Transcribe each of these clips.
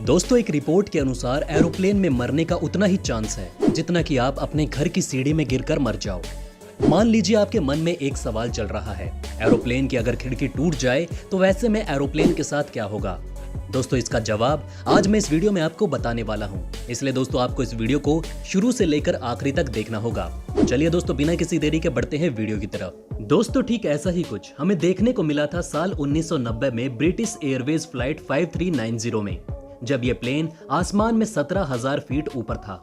दोस्तों, एक रिपोर्ट के अनुसार एरोप्लेन में मरने का उतना ही चांस है जितना कि आप अपने घर की सीढ़ी में गिरकर मर जाओ। मान लीजिए आपके मन में एक सवाल चल रहा है, एरोप्लेन की अगर खिड़की टूट जाए तो वैसे में एरोप्लेन के साथ क्या होगा। दोस्तों, इसका जवाब आज मैं इस वीडियो में आपको बताने वाला हूं। इसलिए दोस्तों, आपको इस वीडियो को शुरू से लेकर आखिरी तक देखना होगा। चलिए दोस्तों, बिना किसी देरी के बढ़ते हैं वीडियो की तरफ। दोस्तों, ठीक ऐसा ही कुछ हमें देखने को मिला था साल 1990 में ब्रिटिश एयरवेज फ्लाइट 5390 में, जब ये प्लेन आसमान में 17,000 फीट ऊपर था।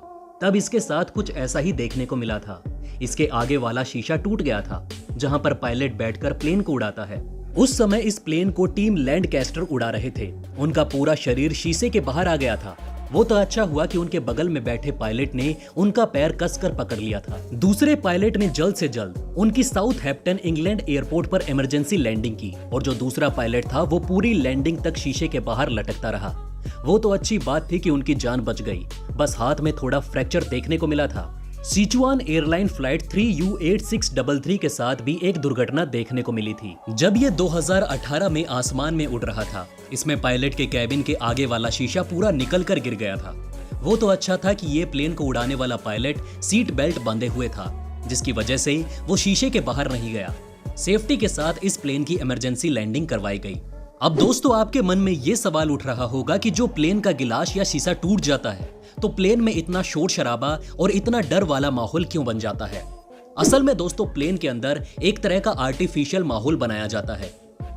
तब इसके साथ कुछ ऐसा ही देखने को मिला था। इसके आगे वाला शीशा टूट गया था, जहां पर पायलट बैठकर प्लेन को उड़ाता है। उस समय इस प्लेन को टीम लैंडकैस्टर उड़ा रहे थे। उनका पूरा शरीर शीशे के बाहर आ गया था। वो तो अच्छा हुआ कि उनके बगल में बैठे पायलट ने उनका पैर कसकर पकड़ लिया था। दूसरे पायलट ने जल्द से जल्द उनकी साउथहैम्पटन इंग्लैंड एयरपोर्ट पर इमरजेंसी लैंडिंग की, और जो दूसरा पायलट था वो पूरी लैंडिंग तक शीशे के बाहर लटकता रहा। वो तो अच्छी बात थी कि उनकी जान बच गई, बस हाथ में थोड़ा फ्रैक्चर देखने को मिला था। सिचुआन एयरलाइन फ्लाइट 3U8633 के साथ भी एक दुर्घटना देखने को मिली थी, जब ये 2018 में आसमान में उड़ रहा था। इसमें पायलट के कैबिन के आगे वाला शीशा पूरा निकल कर गिर गया था। वो तो अच्छा था कि ये प्लेन को उड़ाने वाला पायलट सीट बेल्ट बांधे हुए था, जिसकी वजह से वो शीशे के बाहर नहीं गया। सेफ्टी के साथ इस प्लेन की इमरजेंसी लैंडिंग करवाई गई। अब दोस्तों, आपके मन में ये सवाल उठ रहा होगा कि जो प्लेन का गिलास या शीशा टूट जाता है तो प्लेन में इतना शोर शराबा और इतना डर वाला माहौल क्यों बन जाता है। असल में दोस्तों, प्लेन के अंदर एक तरह का आर्टिफिशियल माहौल बनाया जाता है,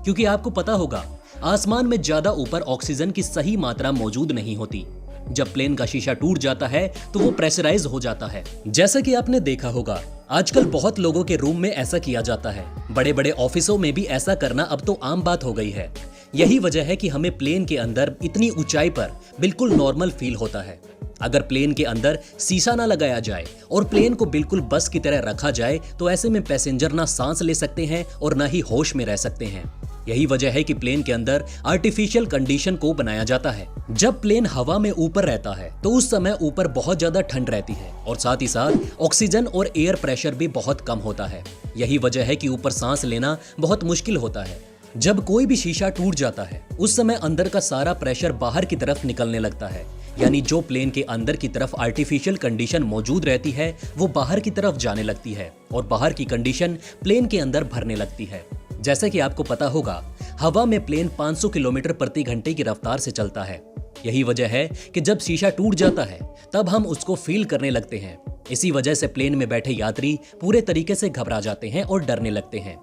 क्योंकि आपको पता होगा आसमान में ज्यादा ऊपर ऑक्सीजन की सही मात्रा मौजूद नहीं होती। जब प्लेन का शीशा टूट जाता है तो वो प्रेशराइज हो जाता है। जैसा कि आपने देखा होगा, आजकल बहुत लोगों के रूम में ऐसा किया जाता है। बड़े बड़े ऑफिसों में भी ऐसा करना अब तो आम बात हो गई है। यही वजह है कि हमें प्लेन के अंदर इतनी ऊंचाई पर बिल्कुल नॉर्मल फील होता है। अगर प्लेन के अंदर शीशा ना लगाया जाए और प्लेन को बिल्कुल बस की तरह रखा जाए तो ऐसे में पैसेंजर ना सांस ले सकते हैं और ना ही होश में रह सकते हैं। यही वजह है कि प्लेन के अंदर आर्टिफिशियल कंडीशन को बनाया जाता है। जब प्लेन हवा में ऊपर रहता है तो उस समय ऊपर बहुत ज्यादा ठंड रहती है, और साथ ही साथ ऑक्सीजन और एयर प्रेशर भी बहुत कम होता है। यही वजह है कि ऊपर सांस लेना बहुत मुश्किल होता है। जब कोई भी शीशा टूट जाता है उस समय अंदर का सारा प्रेशर बाहर की तरफ निकलने लगता है, यानी जो प्लेन के अंदर की तरफ आर्टिफिशियल कंडीशन मौजूद रहती है वो बाहर की तरफ जाने लगती है, और बाहर की कंडीशन प्लेन के अंदर भरने लगती है। जैसा कि आपको पता होगा, हवा में प्लेन 500 किलोमीटर प्रति घंटे की रफ्तार से चलता है। यही वजह है कि जब शीशा टूट जाता है तब हम उसको फील करने लगते हैं। इसी वजह से प्लेन में बैठे यात्री पूरे तरीके से घबरा जाते हैं और डरने लगते हैं।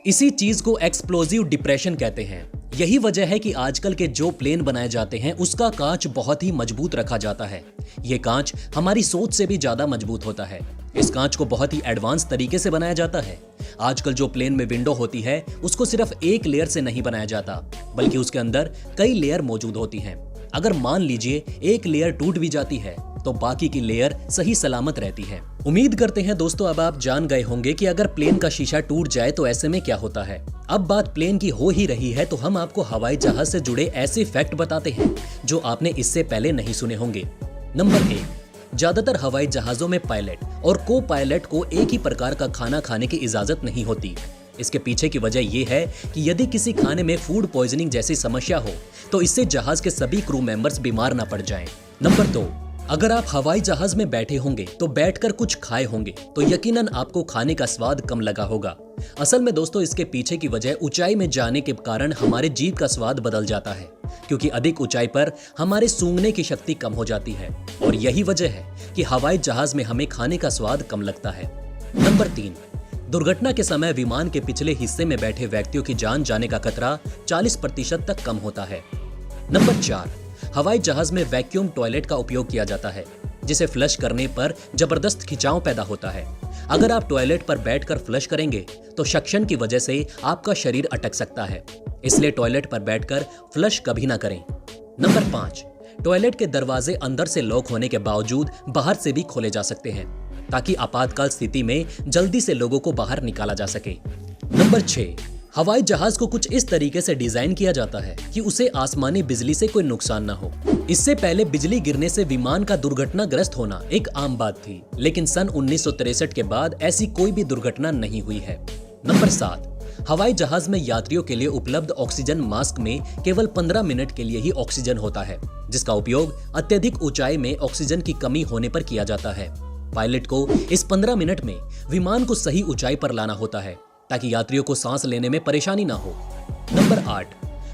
इसी चीज को एक्सप्लोजिव डिप्रेशन कहते हैं। यही वजह है कि आजकल के जो प्लेन बनाए जाते हैं उसका कांच बहुत ही मजबूत रखा जाता है। ये कांच हमारी सोच से भी ज्यादा मजबूत होता है। इस कांच को बहुत ही एडवांस तरीके से बनाया जाता है। आजकल जो प्लेन में विंडो होती है उसको सिर्फ एक लेयर से नहीं बनाया जाता, बल्कि उसके अंदर कई लेयर मौजूद होती हैं। अगर मान लीजिए एक लेयर टूट भी जाती है तो बाकी की लेयर सही सलामत रहती है। उम्मीद करते हैं दोस्तों, अब आप जान गए होंगे कि अगर प्लेन का शीशा टूट जाए तो ऐसे में क्या होता है। अब बात प्लेन की हो ही रही है तो हम आपको हवाई जहाज से जुड़े ऐसे फैक्ट बताते हैं जो आपने इससे पहले नहीं सुने होंगे। नंबर 1, ज्यादातर हवाई जहाजों में पायलट और को पायलट को एक ही प्रकार का खाना खाने की इजाजत नहीं होती। इसके पीछे की वजह यह है कि यदि किसी खाने में फूड पॉइजनिंग जैसी समस्या हो तो इससे जहाज के सभी क्रू मेंबर्स बीमार ना पड़ जाएं। नंबर 2, अगर आप हवाई जहाज में बैठे होंगे तो बैठकर कुछ खाए होंगे तो यकीनन आपको खाने का स्वाद कम लगा होगा। असल में दोस्तों, इसके पीछे की वजह ऊंचाई में जाने के कारण हमारे जीभ का स्वाद बदल जाता है, क्योंकि अधिक ऊंचाई पर हमारे सूंघने की शक्ति कम हो जाती है, और यही वजह है कि हवाई जहाज में हमें खाने का स्वाद कम लगता है। नंबर 3, दुर्घटना के समय विमान के पिछले हिस्से में बैठे व्यक्तियों की जान जाने का खतरा 40% तक कम होता है। नंबर 4, हवाई जहाज में वैक्यूम टॉयलेट का उपयोग किया जाता है, जिसे फ्लश करने पर जबरदस्त खिंचाव पैदा होता है। अगर आप टॉयलेट पर बैठकर फ्लश करेंगे तो सक्शन की वजह से आपका शरीर अटक सकता है, इसलिए टॉयलेट पर बैठकर फ्लश कभी ना करें। नंबर 5, टॉयलेट के दरवाजे अंदर से लॉक होने के बावजूद बाहर से भी खोले जा सकते हैं, ताकि आपातकाल स्थिति में जल्दी से लोगों को बाहर निकाला जा सके। नंबर 6, हवाई जहाज को कुछ इस तरीके से डिजाइन किया जाता है कि उसे आसमानी बिजली से कोई नुकसान न हो। इससे पहले बिजली गिरने से विमान का दुर्घटनाग्रस्त होना एक आम बात थी, लेकिन सन 1963 के बाद ऐसी कोई भी दुर्घटना नहीं हुई है। नंबर 7, हवाई जहाज में यात्रियों के लिए उपलब्ध ऑक्सीजन मास्क में केवल 15 मिनट के लिए ही ऑक्सीजन होता है, जिसका उपयोग अत्यधिक ऊंचाई में ऑक्सीजन की कमी होने पर किया जाता है। पायलट को इस 15 मिनट में विमान को सही ऊंचाई पर लाना होता है ताकि यात्रियों को सांस लेने में परेशानी ना हो। नंबर 8,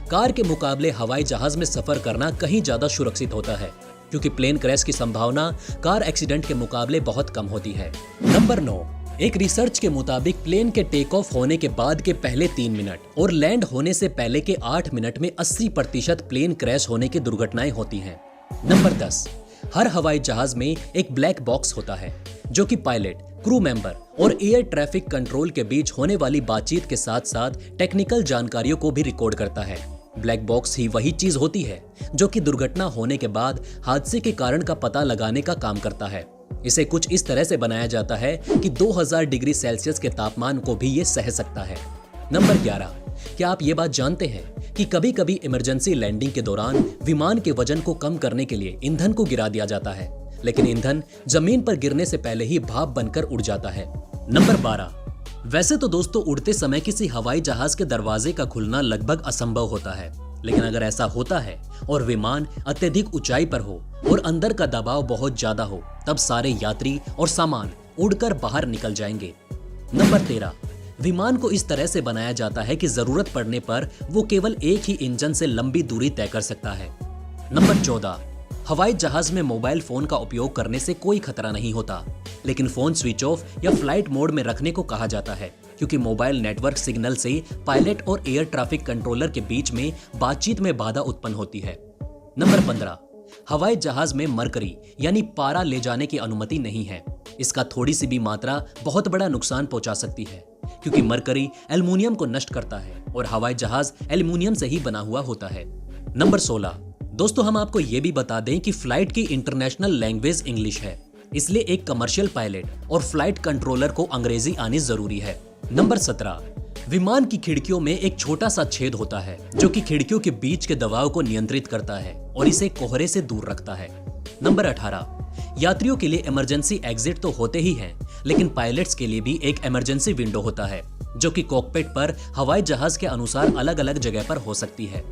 कार के मुकाबले हवाई जहाज में सफर करना कहीं ज्यादा सुरक्षित होता है, क्योंकि प्लेन क्रैश की संभावना कार एक्सीडेंट के मुकाबले बहुत कम होती है। नंबर 9, एक रिसर्च के मुताबिक प्लेन के टेक ऑफ होने के बाद के पहले 3 मिनट और लैंड होने से पहले के 8 मिनट में 80% प्लेन क्रैश होने की दुर्घटनाएं होती हैं। नंबर 10, हर हवाई जहाज में एक ब्लैक बॉक्स होता है जो कि पायलट, क्रू मेंबर और एयर ट्रैफिक कंट्रोल के बीच होने वाली बातचीत के साथ साथ टेक्निकल जानकारियों को भी रिकॉर्ड करता है। ब्लैक बॉक्स ही वही चीज होती है जो कि दुर्घटना होने के बाद हादसे के कारण का पता लगाने का काम करता है। इसे कुछ इस तरह से बनाया जाता है कि 2000 डिग्री सेल्सियस के तापमान को भी ये सह सकता है। नंबर 11, क्या आप ये बात जानते हैं कि कभी कभी इमरजेंसी लैंडिंग के दौरान विमान के वजन को कम करने के लिए ईंधन को गिरा दिया जाता है, लेकिन ईंधन जमीन पर गिरने से पहले ही भाप बनकर उड़ जाता है। नंबर 12, वैसे तो दोस्तों उड़ते समय किसी हवाई जहाज के दरवाजे का खुलना लगभग असंभव होता है, लेकिन अगर ऐसा होता है और विमान अत्यधिक ऊंचाई पर हो और अंदर का दबाव बहुत ज्यादा हो, तब सारे यात्री और सामान उड़कर बाहर निकल जाएंगे। नंबर 13, विमान को इस तरह से बनाया जाता है कि जरूरत पड़ने पर वो केवल एक ही इंजन से लंबी दूरी तय कर सकता है। नंबर 14, हवाई जहाज में मोबाइल फोन का उपयोग करने से कोई खतरा नहीं होता, लेकिन फोन स्विच ऑफ या फ्लाइट मोड में रखने को कहा जाता है, क्योंकि मोबाइल नेटवर्क सिग्नल से पायलट और एयर ट्रैफिक कंट्रोलर के बीच में बातचीत में बाधा उत्पन्न होती है। नंबर 15, हवाई जहाज में मरकरी यानी पारा ले जाने की अनुमति नहीं है। इसका थोड़ी सी भी मात्रा बहुत बड़ा नुकसान पहुंचा सकती है, क्योंकि मरकरी एल्युमिनियम को नष्ट करता है और हवाई जहाज एल्युमिनियम से ही बना हुआ होता है। नंबर 16, दोस्तों हम आपको ये भी बता दें कि फ्लाइट की इंटरनेशनल लैंग्वेज इंग्लिश है, इसलिए एक कमर्शियल पायलट और फ्लाइट कंट्रोलर को अंग्रेजी आनी जरूरी है। नंबर 17, विमान की खिड़कियों में एक छोटा सा छेद होता है जो कि खिड़कियों के बीच के दबाव को नियंत्रित करता है और इसे कोहरे से दूर रखता है। नंबर 18, यात्रियों के लिए इमरजेंसी एग्जिट तो होते ही हैं, लेकिन पायलट्स के लिए भी एक इमरजेंसी विंडो होता है जो कि कॉकपिट पर हवाई जहाज के अनुसार अलग अलग जगह पर हो सकती है।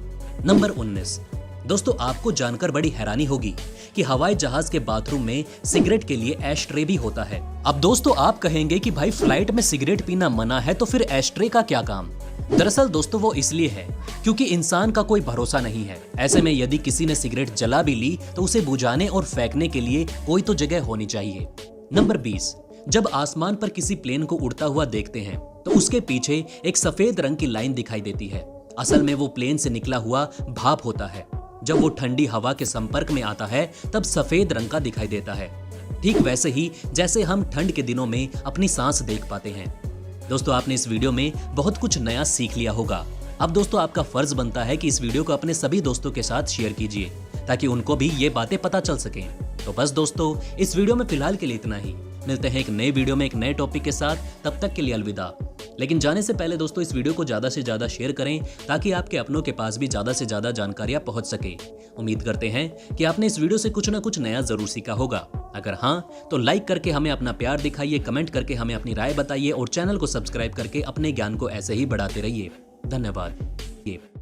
नंबर 19, दोस्तों आपको जानकर बड़ी हैरानी होगी कि हवाई जहाज के बाथरूम में सिगरेट के लिए एश ट्रे भी होता है। अब दोस्तों आप कहेंगे कि भाई फ्लाइट में सिगरेट पीना मना है तो फिर एश ट्रे का क्या काम? दरअसल दोस्तों वो इसलिए है क्योंकि इंसान का कोई भरोसा नहीं है। ऐसे में यदि किसी ने सिगरेट जला भी ली तो उसे बुझाने और फेंकने के लिए कोई तो जगह होनी चाहिए। नंबर 20, जब आसमान पर किसी प्लेन को उड़ता हुआ देखते हैं तो उसके पीछे एक सफेद रंग की लाइन दिखाई देती है। असल में वो प्लेन से निकला हुआ भाप होता है। जब वो ठंडी हवा के संपर्क में आता है तब सफेद रंग का दिखाई देता है, ठीक वैसे ही जैसे हम ठंड के दिनों में अपनी सांस देख पाते हैं। दोस्तों आपने इस वीडियो में बहुत कुछ नया सीख लिया होगा। अब दोस्तों आपका फर्ज बनता है कि इस वीडियो को अपने सभी दोस्तों के साथ शेयर कीजिए ताकि उनको भी ये बातें पता चल सकें। तो बस दोस्तों इस वीडियो में फिलहाल के लिए इतना ही। मिलते हैं एक नए वीडियो में एक नए टॉपिक के साथ, तब तक के लिए अलविदा। लेकिन जाने से पहले दोस्तों इस वीडियो को ज्यादा से ज्यादा शेयर करें ताकि आपके अपनों के पास भी ज्यादा से ज्यादा जानकारियां पहुंच सके। उम्मीद करते हैं कि आपने इस वीडियो से कुछ ना कुछ नया जरूर सीखा होगा। अगर हाँ तो लाइक करके हमें अपना प्यार दिखाइए, कमेंट करके हमें अपनी राय बताइए और चैनल को सब्सक्राइब करके अपने ज्ञान को ऐसे ही बढ़ाते रहिए। धन्यवाद।